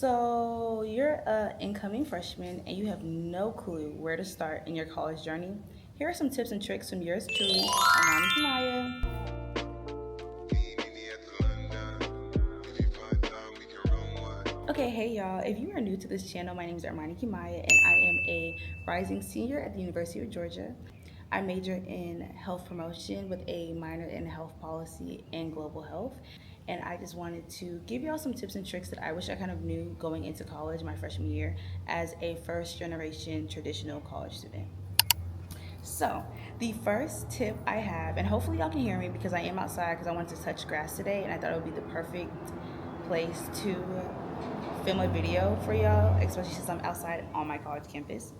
So you're an incoming freshman and you have no clue where to start in your college journey. Here are some tips and tricks from yours truly, Amani Kamaya. Okay, hey y'all. If you are new to this channel, my name is Armani Kimaya and I am a rising senior at the University of Georgia. I major in health promotion with a minor in health policy and global health. And I just wanted to give y'all some tips and tricks that I wish I kind of knew going into college my freshman year as a first generation traditional college student. So, the first tip I have, and hopefully y'all can hear me because I am outside because I wanted to touch grass today and I thought it would be the perfect place to film a video for y'all, especially since I'm outside on my college campus.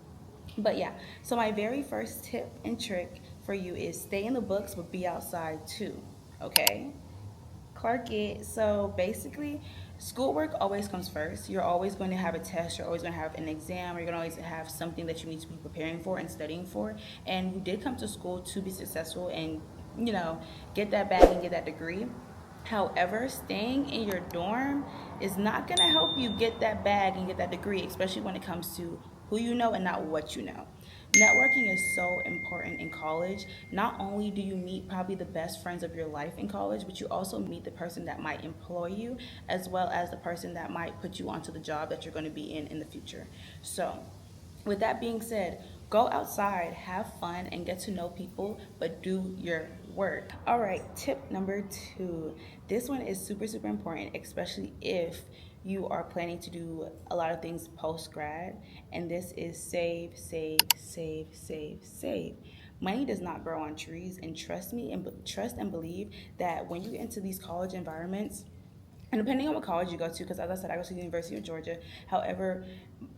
But yeah, so my very first tip and trick for you is stay in the books but be outside too, okay? Clark it. So basically, schoolwork always comes first. You're always going to have a test, you're always going to have an exam, or you're going to always have something that you need to be preparing for and studying for. And you did come to school to be successful and, you know, get that bag and get that degree. However, staying in your dorm is not going to help you get that bag and get that degree, especially when it comes to who you know and not what you know. Networking is so important in college. Not only do you meet probably the best friends of your life in college, but you also meet the person that might employ you, as well as the person that might put you onto the job that you're going to be in the future. So, with that being said, go outside, have fun, and get to know people, but do your work. All right, tip number 2. This one is super, super important, especially if you are planning to do a lot of things post grad, and this is save, save, save, save, save. Money does not grow on trees, and trust and believe that when you get into these college environments, and depending on what college you go to, because as I said, I go to the University of Georgia. However,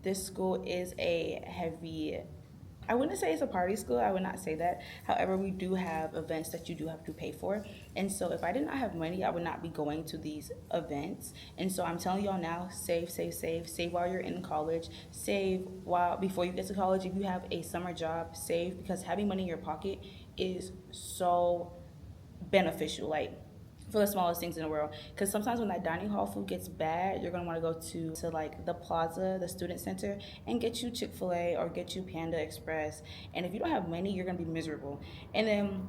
this school is a heavy, I wouldn't say it's a party school, I would not say that. However, we do have events that you do have to pay for. And so if I did not have money, I would not be going to these events. And so I'm telling y'all now, save, save, save. Save while you're in college. Save while before you get to college. If you have a summer job, save, because having money in your pocket is so beneficial. Like, for the smallest things in the world, because sometimes when that dining hall food gets bad, you're going to want to go to like the plaza, the student center, and get you Chick-fil-A or get you Panda Express. And if you don't have money, you're going to be miserable. And then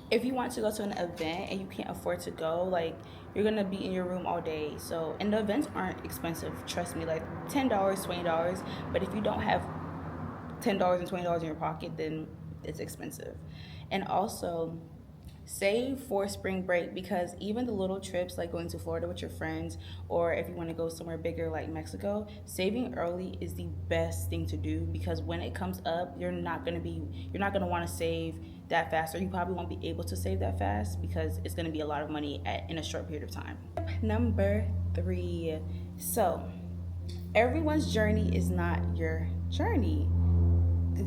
if you want to go to an event and you can't afford to go, like, you're going to be in your room all day. So, and the events aren't expensive, trust me, like $10, $20. But if you don't have $10 and $20 in your pocket, then it's expensive. And also, save for spring break, because even the little trips like going to Florida with your friends, or if you want to go somewhere bigger like Mexico, saving early is the best thing to do, because when it comes up, you're not going to want to save that fast, or you probably won't be able to save that fast because it's going to be a lot of money in a short period of time. Number 3. So, everyone's journey is not your journey.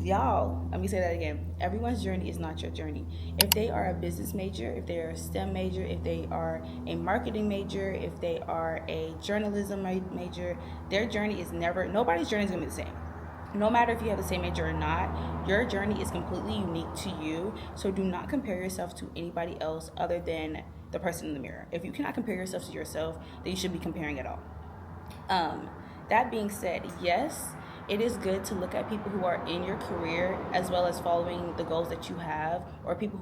Y'all, let me say that again. Everyone's journey is not your journey. If they are a business major, if they are a STEM major, if they are a marketing major, if they are a journalism major, their journey is nobody's journey is going to be the same. No matter if you have the same major or not, your journey is completely unique to you. So do not compare yourself to anybody else other than the person in the mirror. If you cannot compare yourself to yourself, then you should be comparing at all. That being said, yes, it is good to look at people who are in your career as well as following the goals that you have, or people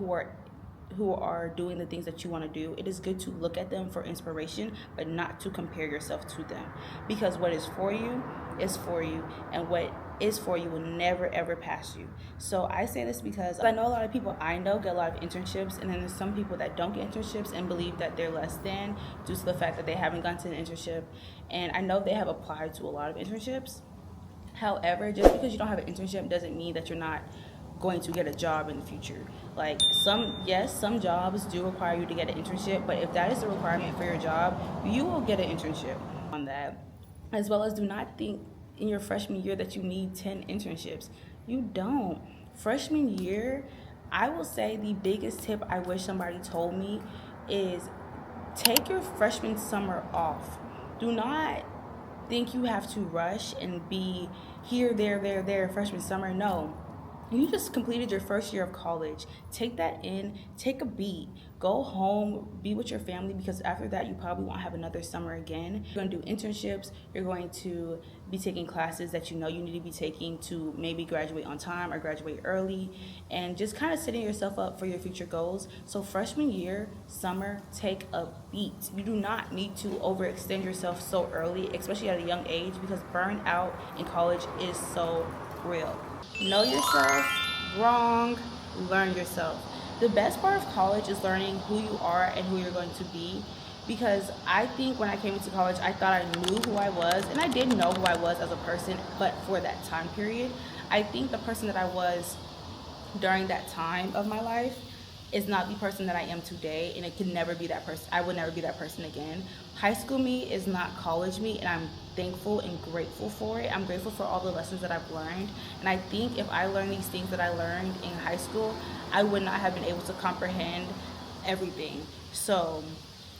who are doing the things that you want to do. It is good to look at them for inspiration, but not to compare yourself to them, because what is for you is for you, and what is for you will never ever pass you. So I say this because I know a lot of people I know get a lot of internships, and then there's some people that don't get internships and believe that they're less than due to the fact that they haven't gone to an internship. And I know they have applied to a lot of internships. However, just because you don't have an internship doesn't mean that you're not going to get a job in the future. Like, some jobs do require you to get an internship, but if that is the requirement for your job, you will get an internship on that. As well as, do not think in your freshman year that you need 10 internships. You don't. Freshman year, I will say the biggest tip I wish somebody told me is take your freshman summer off. Do not think you have to rush and be here, there, freshman summer. No. You just completed your first year of college. Take that in, take a beat, go home, be with your family, because after that, you probably won't have another summer again. You're going to do internships, you're going to be taking classes that you know you need to be taking to maybe graduate on time or graduate early, and just kind of setting yourself up for your future goals. So, freshman year, summer, take a beat. You do not need to overextend yourself so early, especially at a young age, because burnout in college is so real. Know yourself, wrong, learn yourself. The best part of college is learning who you are and who you're going to be. Because I think when I came into college, I thought I knew who I was, and I did know who I was as a person, but for that time period, I think the person that I was during that time of my life is not the person that I am today, and it can never be that person. I would never be that person again. High school me is not college me, and I'm thankful and grateful for it. I'm grateful for all the lessons that I've learned, and I think if I learned these things that I learned in high school, I would not have been able to comprehend everything. So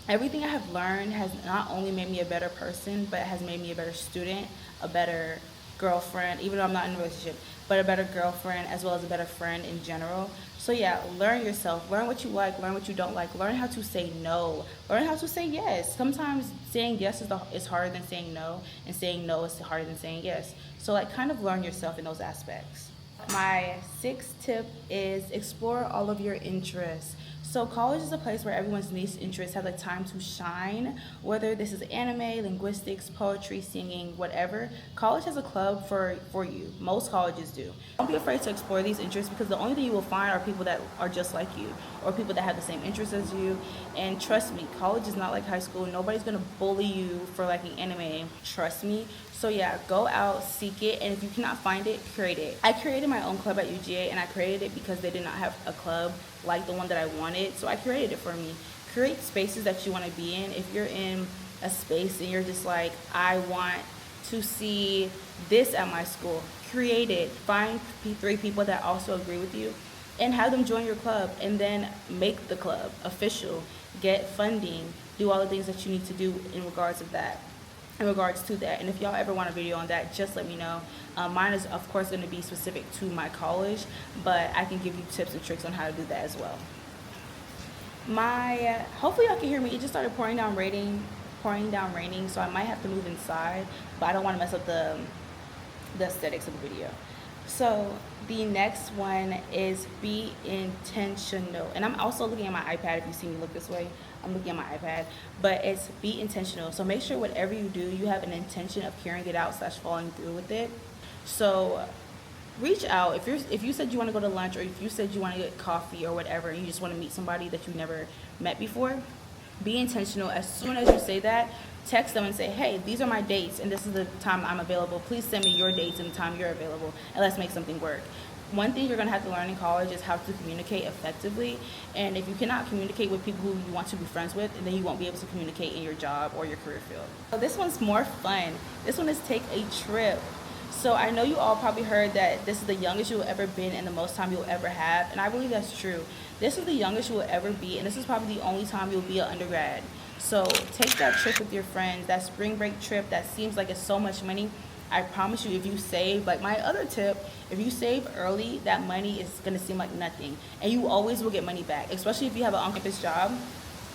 everything I have learned has not only made me a better person, but it has made me a better student, a better girlfriend, even though I'm not in a relationship, but a better girlfriend as well as a better friend in general. So yeah, learn yourself, learn what you like, learn what you don't like, learn how to say no, learn how to say yes. Sometimes saying yes is harder than saying no, and saying no is harder than saying yes. So like kind of learn yourself in those aspects. My sixth tip is explore all of your interests. So college is a place where everyone's niche interests have the time to shine, whether this is anime, linguistics, poetry, singing, whatever. College has a club for you. Most colleges do. Don't be afraid to explore these interests, because the only thing you will find are people that are just like you, or people that have the same interests as you. And trust me, college is not like high school. Nobody's gonna bully you for liking anime. Trust me. So yeah, go out, seek it, and if you cannot find it, create it. I created my own club at UGA, and I created it because they did not have a club like the one that I wanted, so I created it for me. Create spaces that you want to be in. If you're in a space and you're just like, I want to see this at my school, create it. Find three people that also agree with you and have them join your club, and then make the club official, get funding, do all the things that you need to do in regards of that. In regards to that, and if y'all ever want a video on that, just let me know. Mine is of course going to be specific to my college, but I can give you tips and tricks on how to do that as well. Hopefully y'all can hear me. It just started pouring down raining, so I might have to move inside, but I don't want to mess up the aesthetics of the video. So the next one is be intentional. And I'm also looking at my iPad. If you see me look this way, I'm looking at my iPad. But it's be intentional. So make sure whatever you do, you have an intention of carrying it out / following through with it. So reach out. If you said you want to go to lunch, or if you said you want to get coffee or whatever, and you just want to meet somebody that you've never met before, be intentional. As soon as you say that, text them and say, hey, these are my dates and this is the time I'm available. Please send me your dates and the time you're available, and let's make something work. One thing you're going to have to learn in college is how to communicate effectively. And if you cannot communicate with people who you want to be friends with, then you won't be able to communicate in your job or your career field. So this one's more fun. This one is take a trip. So I know you all probably heard that this is the youngest you'll ever been and the most time you'll ever have. And I believe that's true. This is the youngest you will ever be, and this is probably the only time you'll be an undergrad. So take that trip with your friends, that spring break trip that seems like it's so much money. I promise you, if you save, like my other tip, if you save early, that money is going to seem like nothing. And you always will get money back, especially if you have an on-campus job.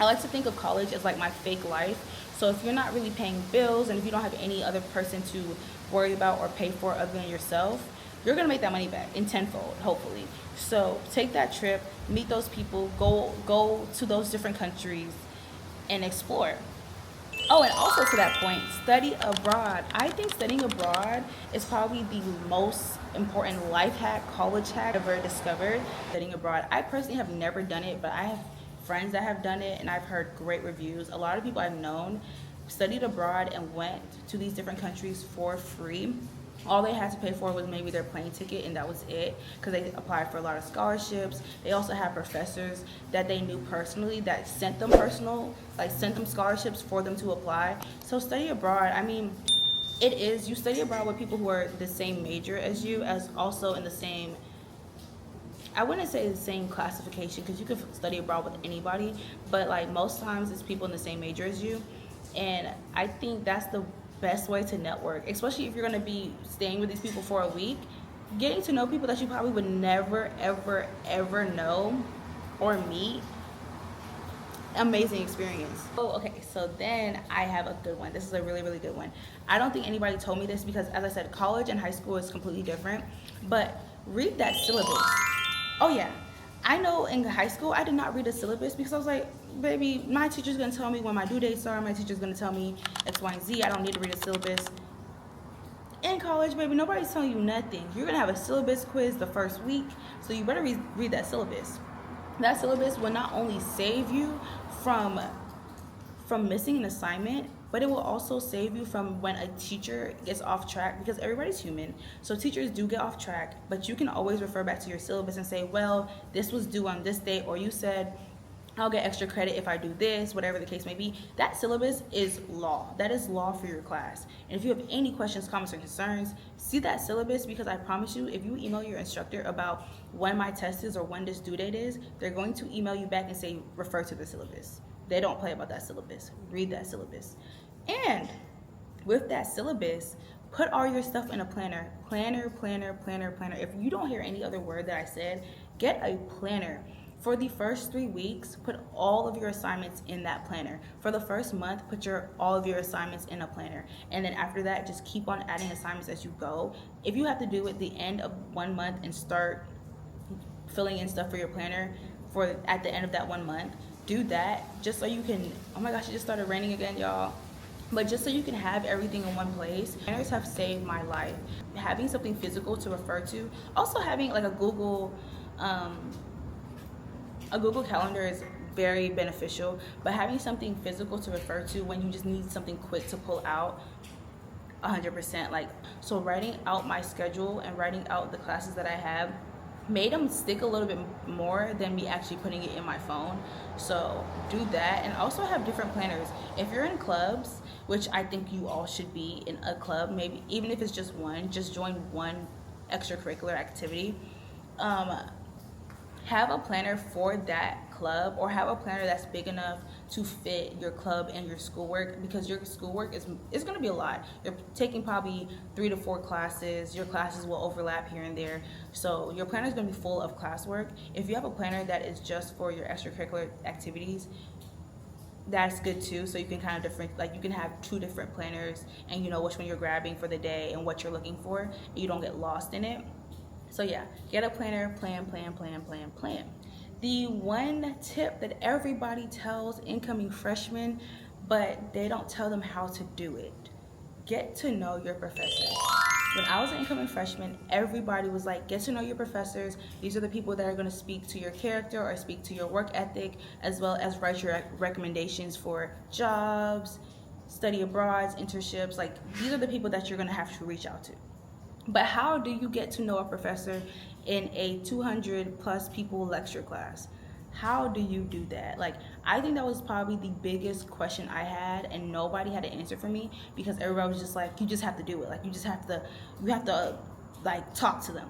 I like to think of college as like my fake life. So if you're not really paying bills, and if you don't have any other person to worry about or pay for other than yourself, you're going to make that money back in tenfold, hopefully. So take that trip, meet those people, go to those different countries and explore. Oh, and also to that point, study abroad. I think studying abroad is probably the most important life hack, college hack I've ever discovered. Studying abroad. I personally have never done it, but I have friends that have done it, and I've heard great reviews. A lot of people I've known studied abroad and went to these different countries for free. All they had to pay for was maybe their plane ticket, and that was it, because they applied for a lot of scholarships. They also had professors that they knew personally that sent them scholarships for them to apply. So study abroad, I mean, you study abroad with people who are the same major as you, as also in the same, I wouldn't say the same classification, because you can study abroad with anybody, but like most times it's people in the same major as you. And I think that's the best way to network, especially if you're going to be staying with these people for a week. getting to know people that you probably would never, ever, ever know or meet. Amazing experience. Oh, okay. So then I have a good one. This is a really, really good one. I don't think anybody told me this because, as I said, college and high school is completely different. But read that syllabus. Oh yeah, I know in high school I did not read a syllabus because I was like, baby, my teacher's gonna tell me when my due dates are. My teacher's gonna tell me X, Y, and Z. I don't need to read a syllabus. In college, baby, nobody's telling you nothing. You're gonna have a syllabus quiz the first week, so you better read that syllabus. That syllabus will not only save you from missing an assignment, but it will also save you from when a teacher gets off track, because everybody's human. So teachers do get off track, but you can always refer back to your syllabus and say, well, this was due on this date, or you said I'll get extra credit if I do this, whatever the case may be. That syllabus is law. That is law for your class. And if you have any questions, comments, or concerns, see that syllabus, because I promise you, if you email your instructor about when my test is or when this due date is, they're going to email you back and say, refer to the syllabus. They don't play about that syllabus. Read that syllabus. And with that syllabus, put all your stuff in a planner. Planner, planner, planner, planner. If you don't hear any other word that I said, get a planner. For the first 3 weeks, put all of your assignments in that planner. For the first month, put all of your assignments in a planner. And then after that, just keep on adding assignments as you go. If you have to do it the end of 1 month and start filling in stuff for your planner for at the end of that 1 month, do that just so you can, oh my gosh, it just started raining again, y'all. But just so you can have everything in one place. Planners have saved my life. Having something physical to refer to, also having like a Google Calendar is very beneficial, but having something physical to refer to when you just need something quick to pull out, 100%. Like, so writing out my schedule and writing out the classes that I have made them stick a little bit more than me actually putting it in my phone. So do that, and also have different planners. If you're in clubs, which I think you all should be in a club, maybe even if it's just one, just join one extracurricular activity. Have a planner for that club, or have a planner that's big enough to fit your club and your schoolwork, because your schoolwork is going to be a lot. You're taking probably 3 to 4 classes. Your classes will overlap here and there, so your planner is going to be full of classwork. If you have a planner that is just for your extracurricular activities, that's good too. So you can kind of different, like you can have 2 different planners, and you know which one you're grabbing for the day and what you're looking for, and you don't get lost in it. So yeah, get a planner, plan. The one tip that everybody tells incoming freshmen, but they don't tell them how to do it: get to know your professors. When I was an incoming freshman, everybody was like, get to know your professors. These are the people that are going to speak to your character or speak to your work ethic, as well as write your recommendations for jobs, study abroads, internships. Like, these are the people that you're going to have to reach out to. But how do you get to know a professor in a 200 plus people lecture class? How do you do that? Like, I think that was probably the biggest question I had, and nobody had an answer for me, because everybody was just like, you just have to do it. Like, you have to like talk to them.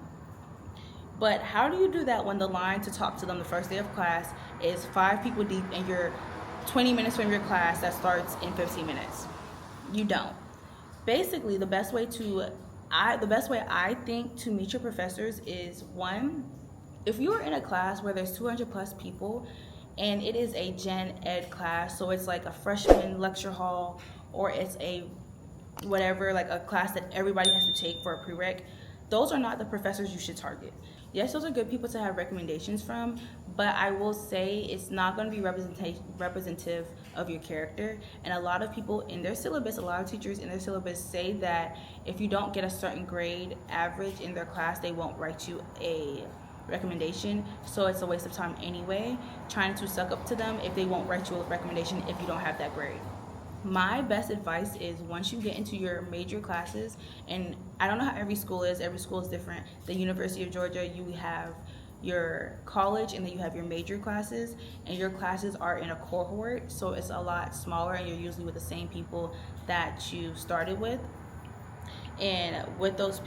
But how do you do that when the line to talk to them the first day of class is 5 people deep, and you're 20 minutes from your class that starts in 15 minutes? You don't. Basically, the best way I think to meet your professors is, one, if you are in a class where there's 200 plus people and it is a gen ed class, so it's like a freshman lecture hall, or it's a whatever, like a class that everybody has to take for a prereq, those are not the professors you should target. Yes, those are good people to have recommendations from, but I will say it's not going to be representative of your character. And a lot of people in their syllabus, a lot of teachers in their syllabus say that if you don't get a certain grade average in their class, they won't write you a recommendation. So it's a waste of time anyway, trying to suck up to them if they won't write you a recommendation if you don't have that grade. My best advice is, once you get into your major classes, and I don't know how every school is different. The University of Georgia, you have your college and then you have your major classes, and your classes are in a cohort, so it's a lot smaller, and you're usually with the same people that you started with. And with those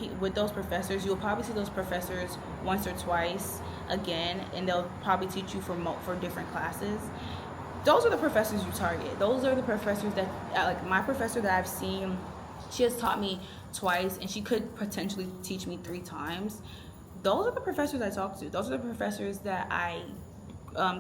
professors, you'll probably see those professors once or twice again, and they'll probably teach you for different classes. Those are the professors you target. Those are the professors that, like my professor that I've seen, she has taught me twice and she could potentially teach me 3 times, those are the professors I talk to. Those are the professors that I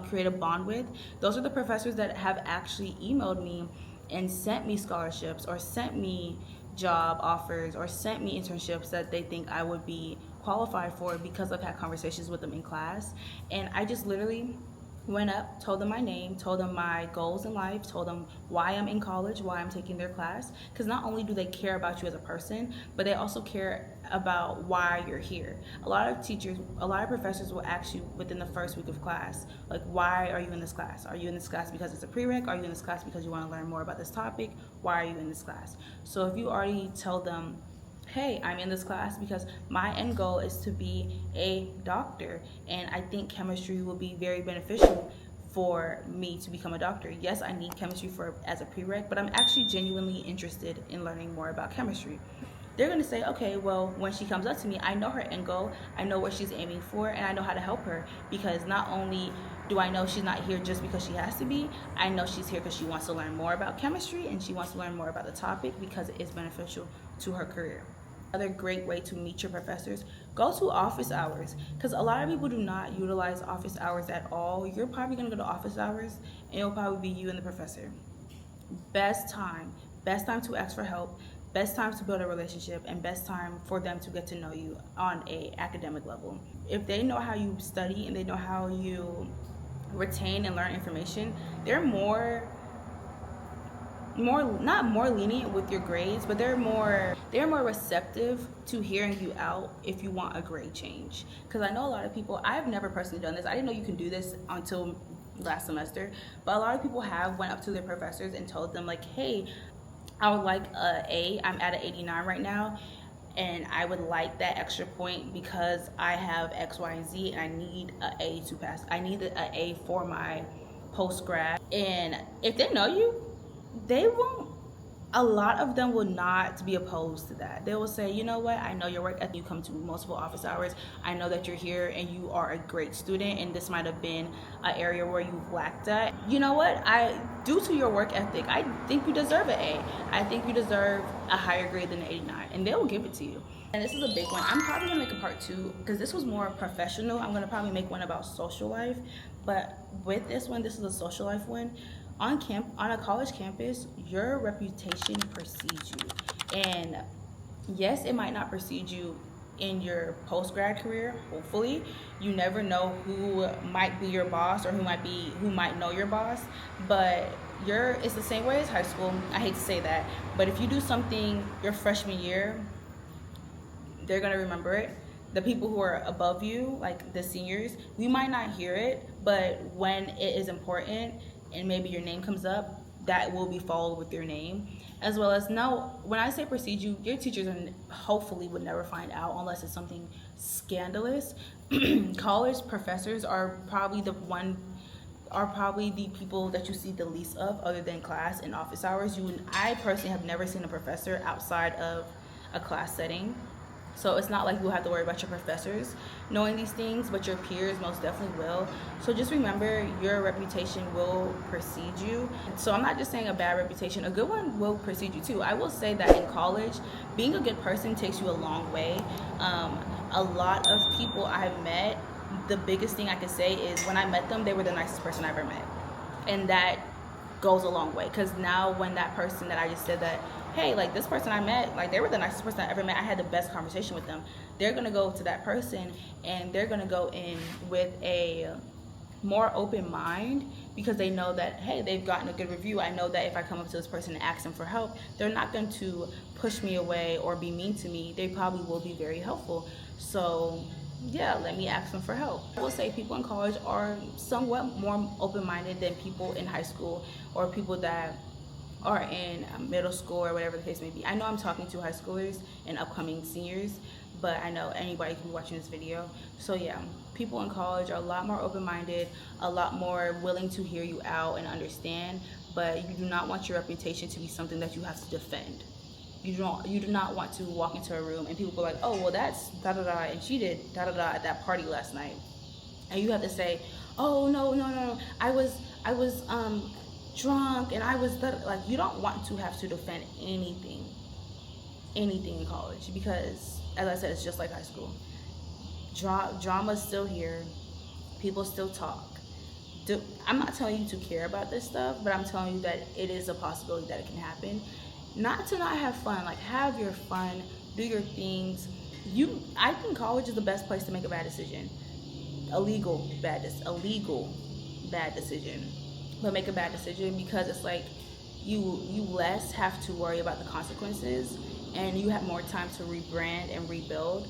create a bond with. Those are the professors that have actually emailed me and sent me scholarships or sent me job offers or sent me internships that they think I would be qualified for because I've had conversations with them in class. And I just literally went up, told them my name, told them my goals in life, told them why I'm in college, why I'm taking their class. Because not only do they care about you as a person, but they also care about why you're here. A lot of teachers, a lot of professors will ask you within the first week of class, like, why are you in this class? Are you in this class because it's a prereq? Are you in this class because you want to learn more about this topic? Why are you in this class? So if you already tell them, hey, I'm in this class because my end goal is to be a doctor, and I think chemistry will be very beneficial for me to become a doctor. Yes, I need chemistry as a prereq, but I'm actually genuinely interested in learning more about chemistry. They're going to say, okay, well, when she comes up to me, I know her end goal, I know what she's aiming for, and I know how to help her, because not only do I know she's not here just because she has to be, I know she's here because she wants to learn more about chemistry and she wants to learn more about the topic because it is beneficial to her career. Another great way to meet your professors, go to office hours, because a lot of people do not utilize office hours at all. You're probably going to go to office hours and it'll probably be you and the professor. Best time to ask for help, best time to build a relationship, and best time for them to get to know you on a academic level. If they know how you study and they know how you retain and learn information, they're not more lenient with your grades, but they're more receptive to hearing you out if you want a grade change. Because I know a lot of people, I've never personally done this, I didn't know you can do this until last semester, but a lot of people have went up to their professors and told them, like, hey, I would like a A, I'm at an 89 right now, and I would like that extra point because I have X, Y, and Z, and I need an A to pass. I need an A for my post-grad. And if they know you, they won't, a lot of them will not be opposed to that. They will say, you know what, I know your work ethic, you come to multiple office hours, I know that you're here and you are a great student, and this might have been an area where you've lacked at. You know what, due to your work ethic, I think you deserve an A. I think you deserve a higher grade than an 89, and they will give it to you. And this is a big one. I'm probably gonna make a part 2 because this was more professional. I'm gonna probably make one about social life, but with this one, this is a social life one. On a college campus, your reputation precedes you. And yes, it might not precede you in your post-grad career, hopefully. You never know who might be your boss or who might know your boss, but it's the same way as high school. I hate to say that, but if you do something your freshman year, they're gonna remember it. The people who are above you, like the seniors, we might not hear it, but when it is important and maybe your name comes up, that will be followed with your name. As well as, now, when I say precede you, your teachers hopefully would never find out unless it's something scandalous. College professors are probably the people that you see the least of, other than class and office hours. I personally have never seen a professor outside of a class setting. So it's not like you'll have to worry about your professors knowing these things, but your peers most definitely will. So just remember, your reputation will precede you. So I'm not just saying a bad reputation, a good one will precede you too. I will say that in college, being a good person takes you a long way. A lot of people I've met, the biggest thing I can say is when I met them, they were the nicest person I ever met. And that goes a long way, because now when that person that I just said that, hey, like, this person I met, like, they were the nicest person I ever met, I had the best conversation with them, they're gonna go to that person and they're gonna go in with a more open mind, because they know that, hey, they've gotten a good review. I know that if I come up to this person and ask them for help, they're not going to push me away or be mean to me. They probably will be very helpful. So yeah, let me ask them for help. I will say people in college are somewhat more open-minded than people in high school or people that are in middle school or whatever the case may be. I know I'm talking to high schoolers and upcoming seniors, but I know anybody can be watching this video. So yeah, people in college are a lot more open-minded, a lot more willing to hear you out and understand, but you do not want your reputation to be something that you have to defend. You do not want to walk into a room and people go like, oh, well, that's da-da-da, and she did da-da-da at that party last night. And you have to say, oh, no, I was drunk and I was, like, you don't want to have to defend anything. anything in college because, as I said, it's just like high school. Drama's still here. People still talk. I'm not telling you to care about this stuff, but I'm telling you that it is a possibility that it can happen. Not to not have fun, like have your fun, do your things. I think college is the best place to make a bad decision. Illegal bad decision. But make a bad decision because it's like you less have to worry about the consequences and you have more time to rebrand and rebuild,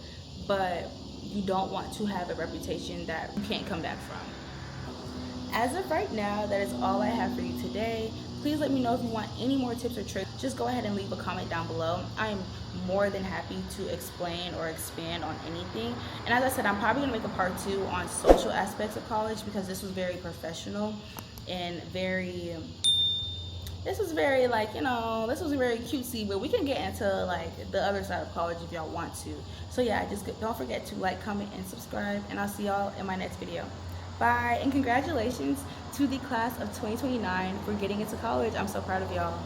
but you don't want to have a reputation that you can't come back from. As of right now, that is all I have for you today. Please let me know if you want any more tips or tricks. Just go ahead and leave a comment down below. I am more than happy to explain or expand on anything. And as I said, I'm probably gonna make a part 2 on social aspects of college because this was very professional and this was very cutesy, but we can get into like the other side of college if y'all want to. So yeah, just don't forget to like, comment, and subscribe, and I'll see y'all in my next video. Bye, and congratulations to the class of 2029 for getting into college. I'm so proud of y'all.